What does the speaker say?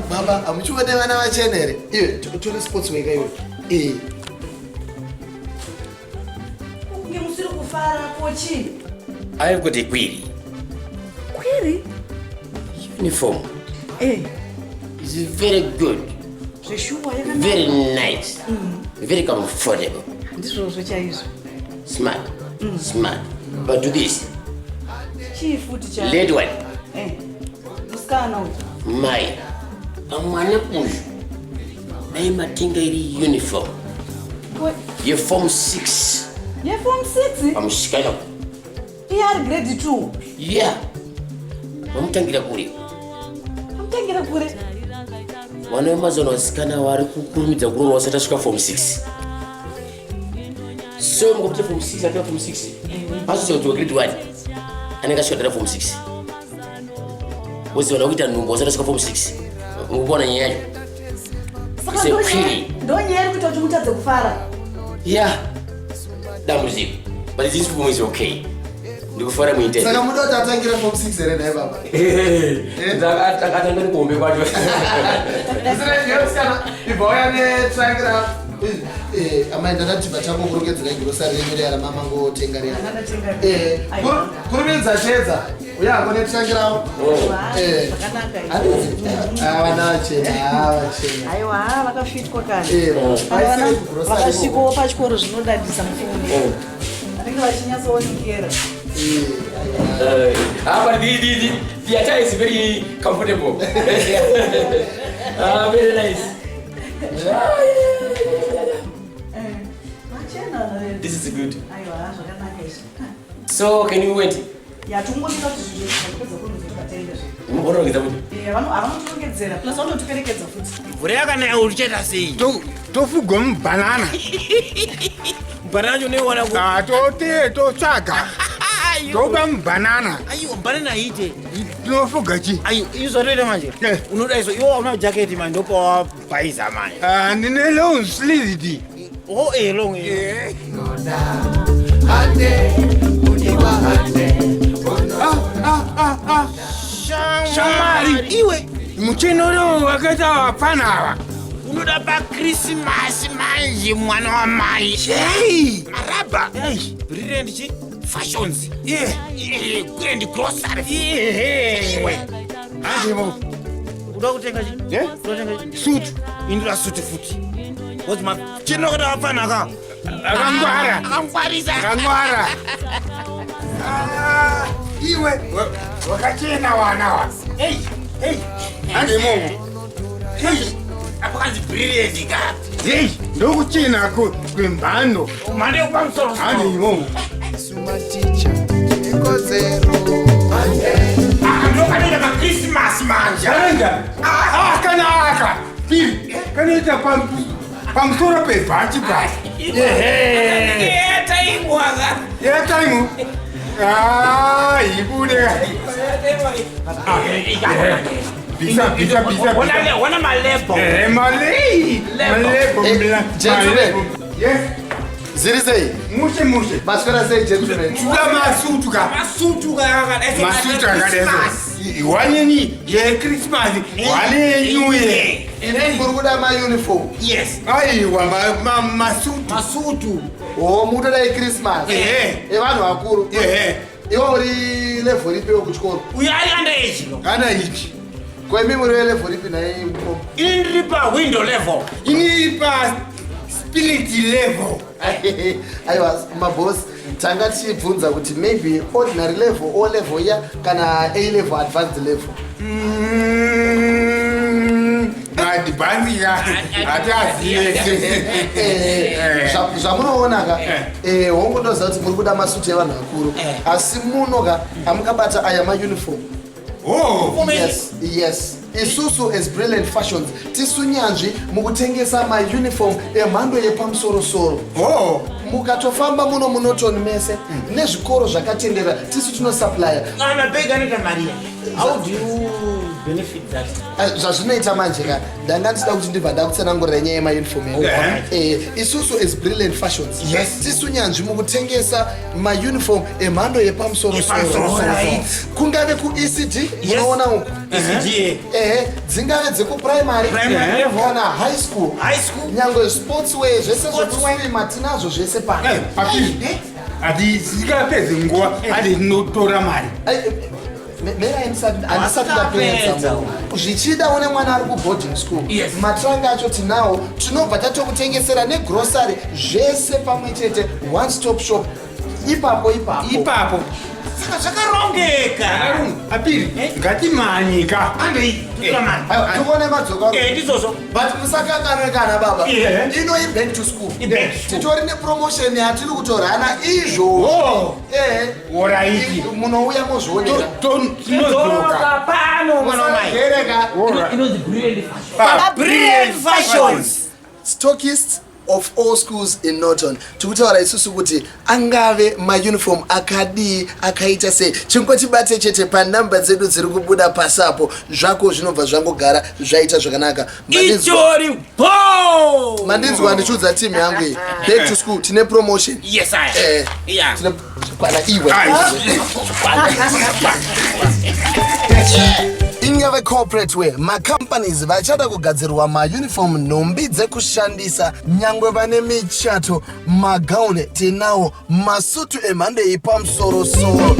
Baba, amuchuode vana vachenere. Iwe turi sports weka iwe. Kunge musiri kufara kochi. I've got a query. Query? Uniform. It's very good. Very nice. Very comfortable. This was what I used. Smart. Smart. But do this. Chief food child. Late one. My. I'm one push. I'm a tingly uniform. What? You're Form 6. You're Form 6? I'm scared of. You are grade 2. Yeah. I'm tangila kuri. I'm tangila kuri. One Amazon was scanner wari kukurumidza kuri wasatashika Form 6. So I'm going to Form 6 at Form 6. As you to grade 1. And I got shot at Form 6. Was when I went and was at Form 6. Mbona nyenye. It's a pity. Don't yell to Jumuta the Fara. Yeah. That was it. But this form is okay. Look for me. Saka mudo tatangira Form 6 ere naye baba. Takatanga ngombe kwacho. Sasa yero sana iboya ne tangira amaenda nati bachako kurongedzera grocery yemere yara mama ngo tengarira. Kuruminza chedza. Uya ngone tangira. Vana chena. Aiwa vakafit kwakani. Vakasvikawo pachikoro zvinodadisa mufundi. Vanenge vachinyatsoonekera. But the attire is very comfortable. Very nice. This is good. So can you wait? Yeah, tungosvika kuti zvipedza kunozvikatenga zve. Unorongetsa kuti? Vanotongedzera plus vanotoperekedza futi. Mvura yakanaya ulicheta sei? Tofugwa mubanana. Banana unoiwana ku? Totsvaga. Toba mubanana. Aiwa banana ite. Tinofuga chi? Aiwa izvatoita manje. Unoda izvo iwo una jacket man ndopa bhaiza man. Ndine long sleeved. Oh long. Ande udiwa ande. Shamari. Iwe Muchino leo wakaita wapana. unoda pa Christmas manje mwana wa mai. Hey! Maraba. Hey, brilliant chi fashions. Grand grocery. Iwe. Ajimo. Uda kutenga chi? Unotenga chi? Suit. Indira suit futi. What's my chino kada wapana ka? Akangwara. Akangwarisa. Akangwara. Iwe. Wakachena wanawa. Hey. Ajimo. Hey. Apakanzi brilliant ka. Hey, ndokuchena kwembando. Mande upamusoro. Ajimo. Sumaticha ekozero ande. Ndokanenda pa Christmas manje. Kanaka. Pili. Kanita pamusoro pebhachi pa. Time waka. Time. Ibude. Bisa. Wana malebo. Malebo. Gentlemen. Yes. Zirisei. Mushe. Maswera sei gentlemen. Tuga masutu ka. Masutu ka. Waneni ye Christmas. Wane New Year. Ine ngurguda ma uniform. Yes. Aiwa masutu. Oh, muda dai Christmas. Vanhu vakuru. Iwo uri level ipi yokuchikoro? Uyari underage. Kana ichi. Kwa mimi uri level ipi na hii? Iri pa window level. Ini pa spirit level. Aiwa maboss tanga tichibvunza kuti maybe ordinary level or level ya kana A level advanced level. Advanced zvamunoona ka hongu ndoziva kuti muri kuda masuti evanhu vakuru asi muno ka hamukabata aya mauniform. Oh yes isusu as Brilliant Fashions tisunyanzvi mukutengesa mauniform emhando yepamusoro-soro. Oh. Mukatofamba muno munotoni mese nezvikoro zvakatendera tisu tinosuplya. Mabhegi anoita mari. How do you benefit that? Zvazvinoita manje ka ndanga ndisida kuti ndibva ndakutsanangurira nyaya yemauniform. Isusu as Brilliant Fashions tisunyanzvi mukutengesa mauniform emhando yepamusoro-soro. Kungave ku-ECD munoona uku dzingave dzekuprimary kana high school nyangwe sportswear zvese zvekuswima tinazvo zvese pano. Handisingapedzi nguva ati ndinotora mari. Mera handisati ndapedza zvichida une mwana ari kuboarding school matranga acho tinawo tinobva tatokutengesera negrocery zvese pamwe chete one stop shop ipapo. Saka zvakarongeka. Apiri ngatimhanyika. Tuone madzoka Ndizvozvo. but musakanganekana baba ino back to school titori nepromotion yatiri kutorana izvo Oraiti. munouya mozvionera Tinodzoka. Pano mwana wamai. gereka Inonzi Brilliant Brilliant Fashions. stockist of all schools in Norton. Tukutaura isusu kuti angave mauniform akadii akaita sei. Chingotibate chete panamba dzedu dziri kubuda pasapo. Zvako zvinobva zvangogara zvaita zvakanaka. Itori bo. Mandinzwa ndichudza team yangu iyi. Back to school tine promotion. Yes I. Yeah. Tine kwana iwe. Ingave corporate wear macompanies vachada kugadzirwa mauniform nhumbi dzekushandisa nyangwe vane michato magauni tinawo masutu emhando yepamusoro-soro.